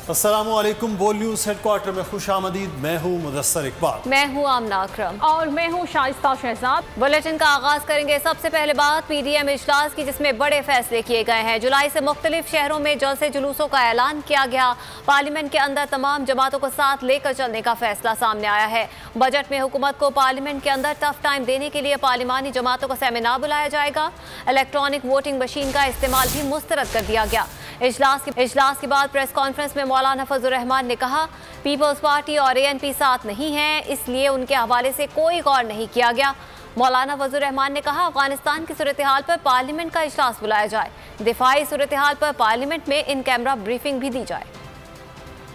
अस्सलामुअलैकुम। बोल news headquarter में खुश आमदीद। मैं हूँ मुदस्सर इकबाल। मैं हूँ आमना अकरम और मैं हूँ शाइस्ता शहजाद। बुलेटिन का आगाज करेंगे। सबसे पहले बात PDM इजलास की, जिसमें बड़े फैसले किए गए हैं। जुलाई से मुख्तलिफ शहरों में जलसे जुलूसों का ऐलान किया गया। पार्लियामेंट के अंदर तमाम जमातों को साथ लेकर चलने का फैसला सामने आया है। बजट में हुकूमत को पार्लियामेंट के अंदर टफ टाइम देने के लिए पार्लिमानी जमातों का सेमिनार बुलाया जाएगा। इलेक्ट्रॉनिक वोटिंग मशीन का इस्तेमाल भी मुस्तरद कर दिया गया। इजलास के बाद प्रेस कॉन्फ्रेंस में मौलाना फजल रहमान ने कहा, पीपल्स पार्टी और ANP साथ नहीं है, इसलिए उनके हवाले से कोई गौर नहीं किया गया। मौलाना फजल रहमान ने कहा, अफगानिस्तान की सूरत हाल पर पार्लियामेंट का इजलास बुलाया जाए। दिफाई सूरत हाल पर पार्लियामेंट में इन कैमरा ब्रीफिंग भी दी जाए।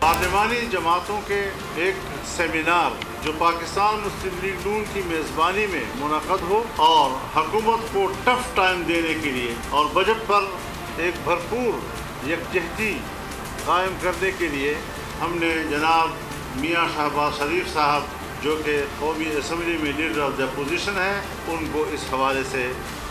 पार्लिमानी जमातों के एक सेमिनार जो पाकिस्तान मुस्लिम लीग नून की मेज़बानी में मुनक़द हो और हुकूमत को टफ टाइम देने के लिए और बजट पर एक भरपूर यकजहती कायम करने के लिए हमने जनाब मियाँ शहबाज शरीफ साहब, जो कि कौमी असम्बली में लीडर ऑफ द अपोजिशन है, उनको इस हवाले से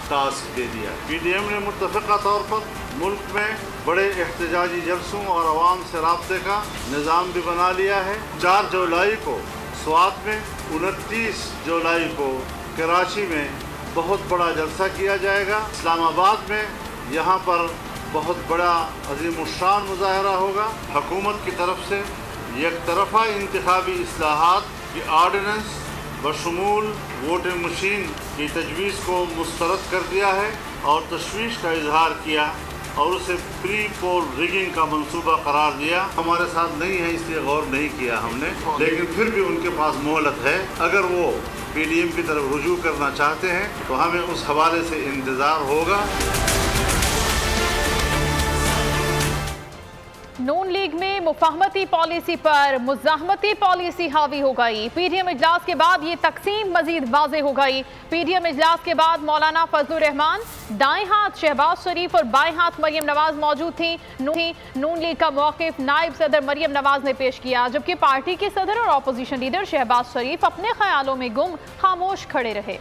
टास्क दे दिया। PDM ने मुत्तफ़िक़ा तौर पर मुल्क में बड़े एहतजाजी जलसों और आवाम से राब्ते का निज़ाम भी बना लिया है। 4 जुलाई को स्वात में, 29 जुलाई को कराची में बहुत बड़ा जलसा किया जाएगा। इस्लामाबाद में यहाँ पर बहुत बड़ा अज़ीमुश्शान मुज़ाहरा होगा। हुकूमत की तरफ से एक तरफ़ा इंतखाबी इस्लाहात की आर्डिनेंस बशमूल वोटिंग मशीन की तजवीज़ को मुस्तरद कर दिया है और तशवीश का इजहार किया और उसे प्री पोल रिगिंग का मंसूबा करार दिया। हमारे साथ नहीं है इसलिए गौर नहीं किया हमने, लेकिन फिर भी उनके पास मोहलत है। अगर वो PDM की तरफ रुजू करना चाहते हैं तो हमें उस हवाले से इंतज़ार होगा। नून लीग में मुफाहमती पॉलिसी पर मुज़ाहमती पॉलिसी हावी हो गई। PDM इजलास के बाद ये तकसीम मजीद वाज़ेह हो गई। PDM इजलास के बाद मौलाना फजल रहमान, दाएं हाथ शहबाज शरीफ और बाएं हाथ मरियम नवाज मौजूद थी। नून लीग का मौक़िफ़ नायब सदर मरियम नवाज ने पेश किया, जबकि पार्टी के सदर और अपोजिशन लीडर शहबाज शरीफ अपने ख्यालों में गुम खामोश खड़े रहे।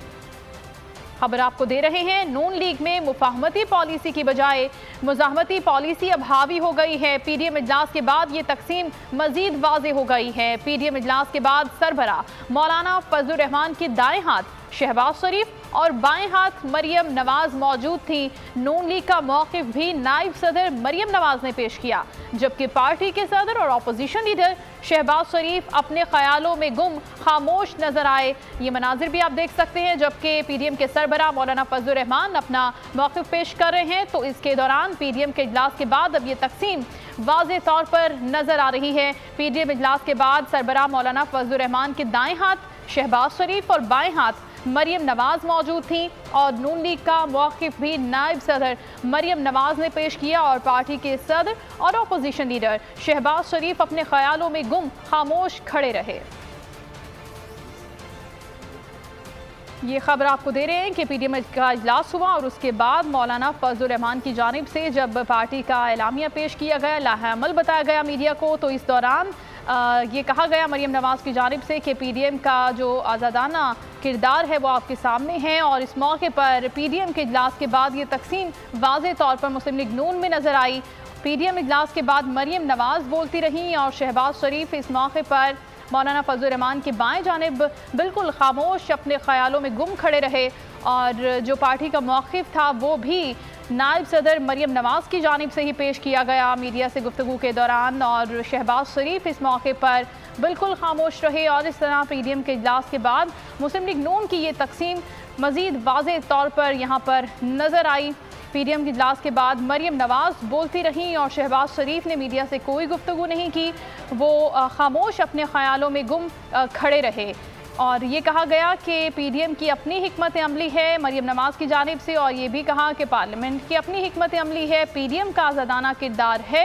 खबर आपको दे रहे हैं, नून लीग में मुफाहमती पॉलिसी की बजाय मुज़ाहमती पॉलिसी अब हावी हो गई है। PDM इजलास के बाद ये तकसीम मजीद वाज़ेह हो गई है। PDM इजलास के बाद सरबरा मौलाना फजल रहमान के दाएं हाथ शहबाज शरीफ और बाएं हाथ मरियम नवाज मौजूद थी। नून लीग का मौक़िफ़ भी नायब सदर मरियम नवाज ने पेश किया, जबकि पार्टी के सदर और अपोजिशन लीडर शहबाज शरीफ अपने ख्यालों में गुम खामोश नजर आए। ये मनाजिर भी आप देख सकते हैं। जबकि PDM के सरबरा मौलाना फजल रहमान अपना मौक़िफ़ पेश कर रहे हैं, तो इसके दौरान PDM के इजलास के बाद अब ये तकसीम वाज़ेह तौर पर नजर आ रही है। PDM इजलास के बाद सरबरा मौलाना फजल रहमान के दाएं हाथ शहबाज शरीफ और बाएं हाथ मरियम नवाज मौजूद थी और नून लीग का मौक़िफ़ भी नायब सदर मरियम नवाज ने पेश किया और पार्टी के सदर और अपोजिशन लीडर शहबाज शरीफ अपने ख्यालों में गुम खामोश खड़े रहे। ये खबर आपको दे रहे हैं कि PDM का इजलास हुआ और उसके बाद मौलाना फजल रहमान की जानिब से जब पार्टी का एलामिया पेश किया गया, लाहेअमल बताया गया मीडिया को, तो इस दौरान ये कहा गया मरियम नवाज की जानिब से कि PDM का जो आज़ादाना किरदार है वो आपके सामने है। और इस मौके पर PDM के इजलास के बाद ये तकसीम वाज़ेह तौर पर मुस्लिम लीग नून में नज़र आई। PDM इजलास के बाद मरियम नवाज बोलती रहीं और शहबाज शरीफ इस मौके पर मौलाना फजल रहमान के बाएं जानिब बिल्कुल खामोश अपने ख्यालों में गुम खड़े रहे। और जो पार्टी का मौक़िफ़ था वो भी नायब सदर मरियम नवाज की जानिब से ही पेश किया गया मीडिया से गुफ्तगू के दौरान। और शहबाज शरीफ इस मौके पर बिल्कुल खामोश रहे। और इस तरह PDM के इजलास के बाद मुस्लिम लीग नून की ये तकसीम मज़ीद वाज़ेह तौर पर यहाँ पर नज़र आई। PDM के इजलास के बाद मरियम नवाज बोलती रहीं और शहबाज शरीफ ने मीडिया से कोई गुफ्तगू नहीं की, वो खामोश अपने ख़यालों में गुम खड़े रहे। और ये कहा गया कि PDM की अपनी हिकमत अमली है मरियम नवाज की जानिब से, और ये भी कहा कि पार्लियामेंट की अपनी हिकमत अमली है। PDM का आज़ादाना किरदार है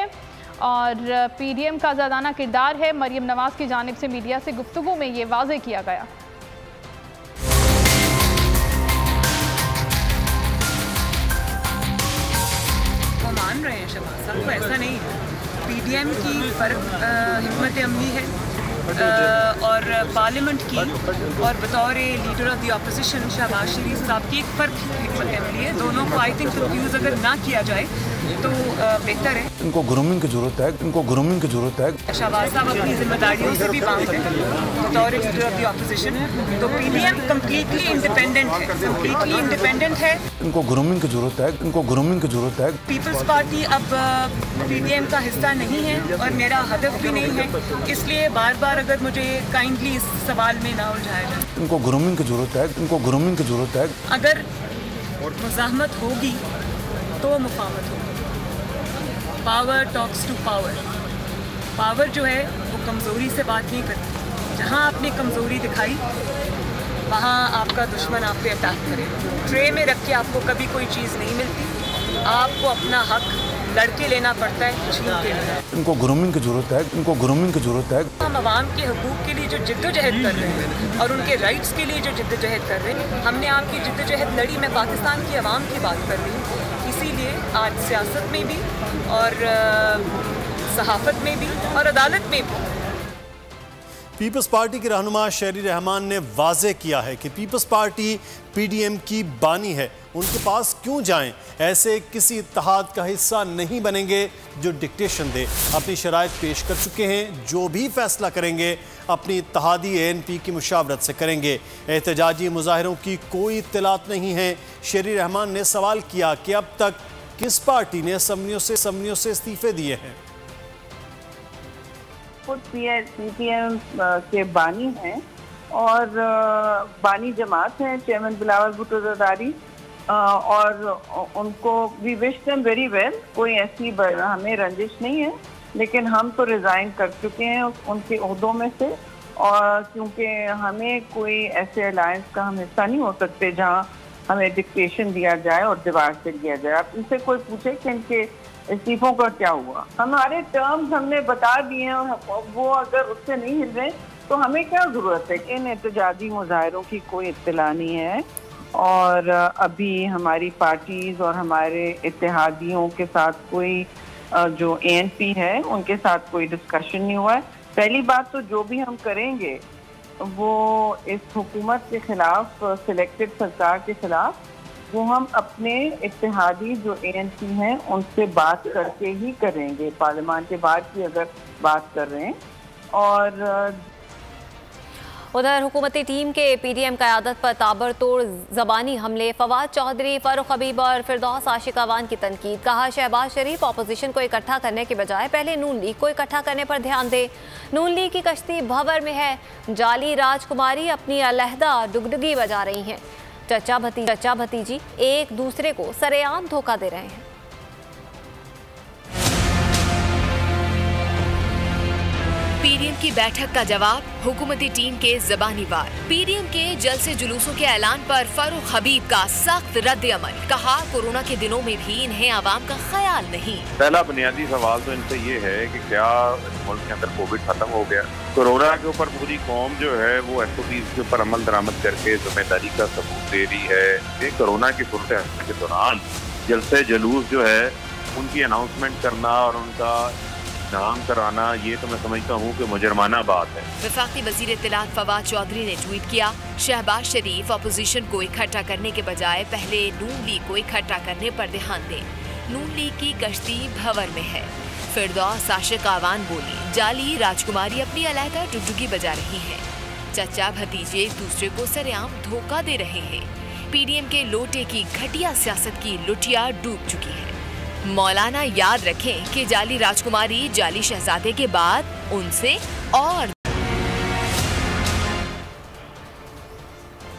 और PDM का आज़ादाना किरदार है। मरियम नवाज की जानिब से मीडिया से गुफ्तगू में ये वाज़ेह किया गया। वो मान रहे हैं शहबाज साहब को, ऐसा नहीं है। PDM की हिकमत अमली है और पार्लियामेंट की और बतौर leader of the opposition Shehbaz Sharif साहब की एक फ़र्क हिकमत अमली है। दोनों को आई थिंक कंफ्यूज अगर ना किया जाए तो बेहतर है। इनको ग्रूमिंग की जरूरत है, इनको ग्रूमिंग की जरूरत है। शहबाज साहब अपनी जिम्मेदारियों से भी बांध हैं बतौर लीडर ऑफ द ऑपोजिशन। तो पीडीएम कम्प्लीटली इंडिपेंडेंट है, कम्प्लीटली इंडिपेंडेंट है। इनको ग्रूमिंग की जरूरत है, इनको ग्रूमिंग की जरूरत है। पीपल्स पार्टी अब पीडीएम का हिस्सा नहीं है और मेरा हदफ भी नहीं है, इसलिए बार बार अगर मुझे काइंडली इस सवाल में ना उलझाया जाए। इनको ग्रूमिंग की जरूरत है, इनको ग्रूमिंग की जरूरत है। अगर मुज़ाहमत होगी तो मुफाहमत होगी। Power talks to power. Power जो है वो कमज़ोरी से बात नहीं करती। जहाँ आपने कमज़ोरी दिखाई वहाँ आपका दुश्मन आप पे अटैक करे। ट्रे में रख के आपको कभी कोई चीज़ नहीं मिलती, आपको अपना हक लड़के लेना पड़ता है, छीन के लेना। इनको ग्रूमिंग की जरूरत है, इनको ग्रूमिंग की जरूरत है। हम आवाम के हकूक़ के लिए जो जिद्दोजहद कर रहे हैं और उनके राइट्स के लिए जो जिद्दोजहद कर रहे हैं, हमने आपकी जिद्दोजहद लड़ी। मैं पाकिस्तान की आवाम की बात कर रही हूँ। इसीलिए आज सियासत में भी और सहाफ़त में भी और अदालत में भी पीपल्स पार्टी के रहनुमा शेरी रहमान ने वाज़ेह किया है कि पीपल्स पार्टी पीडीएम की बानी है, उनके पास क्यों जाएं? ऐसे किसी इत्तेहाद का हिस्सा नहीं बनेंगे जो डिक्टेशन दे। अपनी शराइत पेश कर चुके हैं, जो भी फैसला करेंगे अपनी इत्तेहादी एएनपी की मुशावरत से करेंगे। एहतजाजी मुजाहिरों की कोई इत्तलात नहीं है। शेरी रहमान ने सवाल किया कि अब तक किस पार्टी ने असम्बलियों से इस्तीफे दिए हैं। पीपीएम के बानी हैं और बानी जमात हैं चेयरमैन बिलावल भुट्टो ज़रदारी, और उनको we wish them very well. कोई ऐसी हमें रंजिश नहीं है, लेकिन हम तो रिज़ाइन कर चुके हैं उनके ओहदों में से, और क्योंकि हमें कोई ऐसे अलायंस का हम हिस्सा नहीं हो सकते जहां हमें डिक्टेशन दिया जाए और दीवार से दिया जाए। आप इनसे कोई पूछे कि इनके इस्तीफों का क्या हुआ। हमारे टर्म्स हमने बता दिए हैं और वो अगर उससे नहीं हिल रहे तो हमें क्या ज़रूरत है। इन एहतजाजी मुजाहिरों की कोई इत्तला नहीं है, और अभी हमारी पार्टीज़ और हमारे इत्तेहादियों के साथ कोई जो एएनपी है उनके साथ कोई डिस्कशन नहीं हुआ है। पहली बात तो जो भी हम करेंगे वो इस हुकूमत के ख़िलाफ़, सिलेक्टेड सरकार के ख़िलाफ़, वो हम अपने इत्तेहादी जो एएनपी हैं उनसे बात करके ही करेंगे। पार्लियामान के बाद की अगर बात कर रहे हैं। और उधर हुकूमती टीम के पीडीएम क़यादत पर ताबड़तोड़ ज़बानी हमले, फवाद चौधरी, फ़ारूक हबीब और फिरदौस आशिक अवान की तनकीद। कहा शहबाज शरीफ अपोजिशन को इकट्ठा करने के बजाय पहले नून लीग को इकट्ठा करने पर ध्यान दे। नून लीग की कश्ती भंवर में है, जाली राजकुमारी अपनी अलहदा डुगडुगी बजा रही हैं। चचा भतीजी एक दूसरे को सरेआम धोखा दे रहे हैं। पीडीएम की बैठक का जवाब हुकूमती टीम के ज़बानी वार। पीडीएम के जलसे जुलूसों के ऐलान पर फारूक हबीब का सख्त रद्द अमल। कहा कोरोना के दिनों में भी इन्हें आवाम का ख्याल नहीं। पहला बुनियादी सवाल तो इनसे ये है कि क्या मुल्क के अंदर कोविड खत्म हो गया? कोरोना के ऊपर पूरी कौम जो है वो SOPs के ऊपर अमल दरामद करके जिम्मेदारी का सबूत दे रही है। ये कोरोना की सूरत हाल के दौरान जलसे जुलूस जो है उनकी अनाउंसमेंट करना और उनका नाम कराना, ये तो मैं समझता हूँ कि मुजरमाना बात है। वफाकी वज़ीर इत्तलात फवाद चौधरी ने ट्वीट किया, शहबाज शरीफ अपोजिशन को इकट्ठा करने के बजाय पहले नून लीग को इकट्ठा करने पर ध्यान दें। नून लीग की कश्ती भंवर में है। फिरदौस आशिक अवान बोली, जाली राजकुमारी अपनी अलहदा डुगडुगी बजा रही है। चचा भतीजे एक दूसरे को सरेआम धोखा दे रहे हैं। पीडीएम के लोटे की घटिया सियासत की लुटिया डूब चुकी है। मौलाना याद रखें कि जाली राजकुमारी जाली शहजादे के बाद उनसे और